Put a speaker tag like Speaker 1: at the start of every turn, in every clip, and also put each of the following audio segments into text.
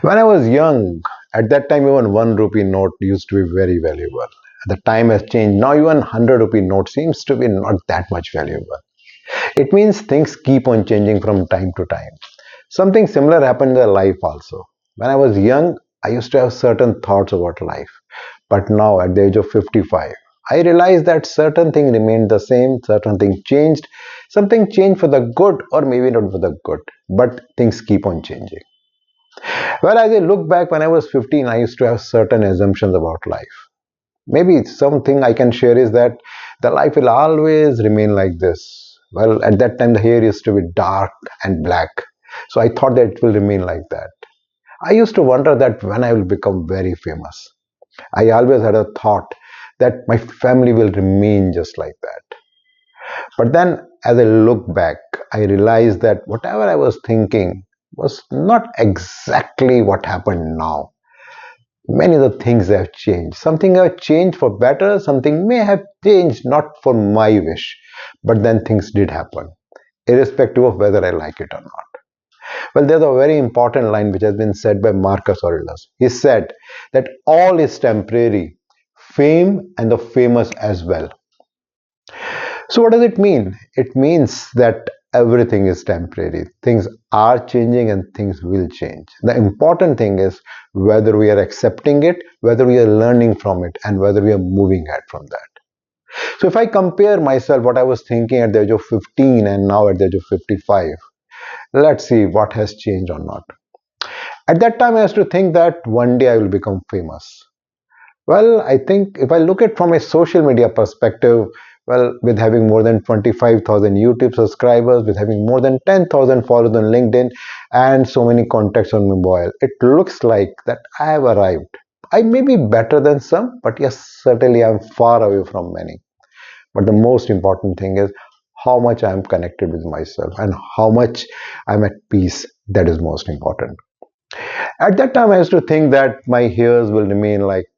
Speaker 1: When I was young, at that time, even 1 rupee note used to be very valuable. The time has changed. Now, even 100 rupee note seems to be not that much valuable. It means things keep on changing from time to time. Something similar happened in the life also. When I was young, I used to have certain thoughts about life. But now, at the age of 55, I realized that certain things remained the same, certain things changed. Something changed for the good, or maybe not for the good, but things keep on changing. Well, as I look back, when I was 15, I used to have certain assumptions about life. Maybe something I can share is that the life will always remain like this. Well, at that time, the hair used to be dark and black. So I thought that it will remain like that. I used to wonder that when I will become very famous. I always had a thought that my family will remain just like that. But then, as I look back, I realized that whatever I was thinking was not exactly what happened now. Many of the things have changed. Something have changed for better, something may have changed not for my wish, but then things did happen, irrespective of whether I like it or not. Well, there's a very important line which has been said by Marcus Aurelius. He said that all is temporary, fame and the famous as well. So, what does it mean? It means that everything is temporary. Things are changing and things will change. The important thing is whether we are accepting it, whether we are learning from it, and whether we are moving ahead from that. So, if I compare myself, what I was thinking at the age of 15 and now at the age of 55, let's see what has changed or not. At that time, I used to think that one day I will become famous. Well, I think if I look at from a social media perspective, well, with having more than 25,000 YouTube subscribers, with having more than 10,000 followers on LinkedIn, and so many contacts on mobile, it looks like that I have arrived. I may be better than some, but yes, certainly I'm far away from many. But the most important thing is how much I'm connected with myself and how much I'm at peace. That is most important. At that time, I used to think that my hairs will remain like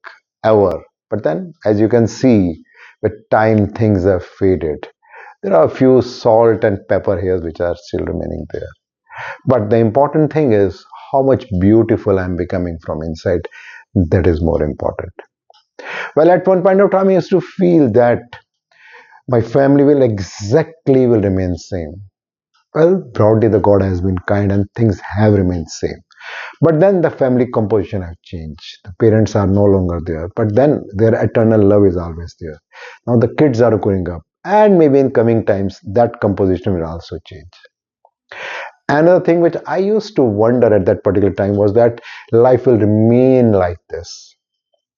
Speaker 1: ever. But then, as you can see, with time, things have faded. There are a few salt and pepper hairs which are still remaining there. But the important thing is how much beautiful I'm becoming from inside. That is more important. Well, at one point of time, I used to feel that my family will remain same. Well, broadly, the God has been kind and things have remained same. But then the family composition have changed. The parents are no longer there, but then their eternal love is always there. Now the kids are growing up, and maybe in coming times that composition will also change. Another thing which I used to wonder at that particular time was that life will remain like this.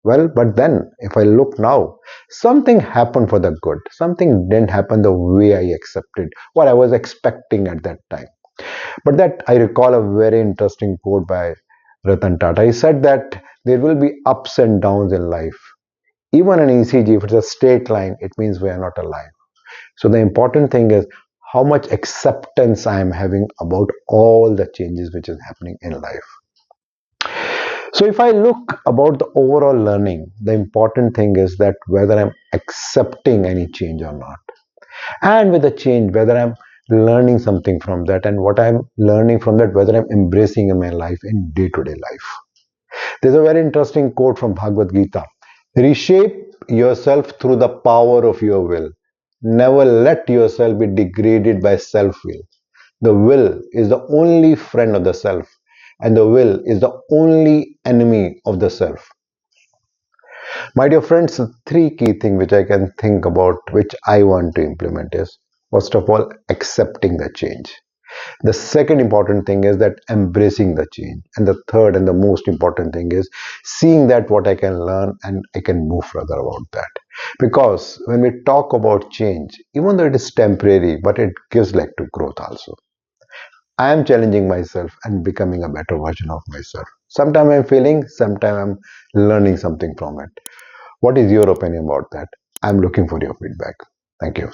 Speaker 1: Well, but then if I look now, something happened for the good. Something didn't happen the way I accepted, what I was expecting at that time. But that I recall a very interesting quote by Ratan Tata. He said that there will be ups and downs in life. Even an ECG, if it's a straight line, it means we are not alive. So the important thing is how much acceptance I am having about all the changes which is happening in life. So if I look about the overall learning, the important thing is that whether I'm accepting any change or not. And with the change, whether I'm learning something from that and what I'm learning from that, whether I'm embracing in my life in day-to-day life. There's a very interesting quote from Bhagavad Gita. Reshape yourself through the power of your will. Never let yourself be degraded by self-will. The will is the only friend of the self, and the will is the only enemy of the self. My dear friends, three key things which I can think about, which I want to implement is first of all, accepting the change. The second important thing is that embracing the change. And the third and the most important thing is seeing that what I can learn and I can move further about that. Because when we talk about change, even though it is temporary, but it gives like to growth also. I am challenging myself and becoming a better version of myself. Sometimes I'm failing, sometimes I'm learning something from it. What is your opinion about that? I'm looking for your feedback. Thank you.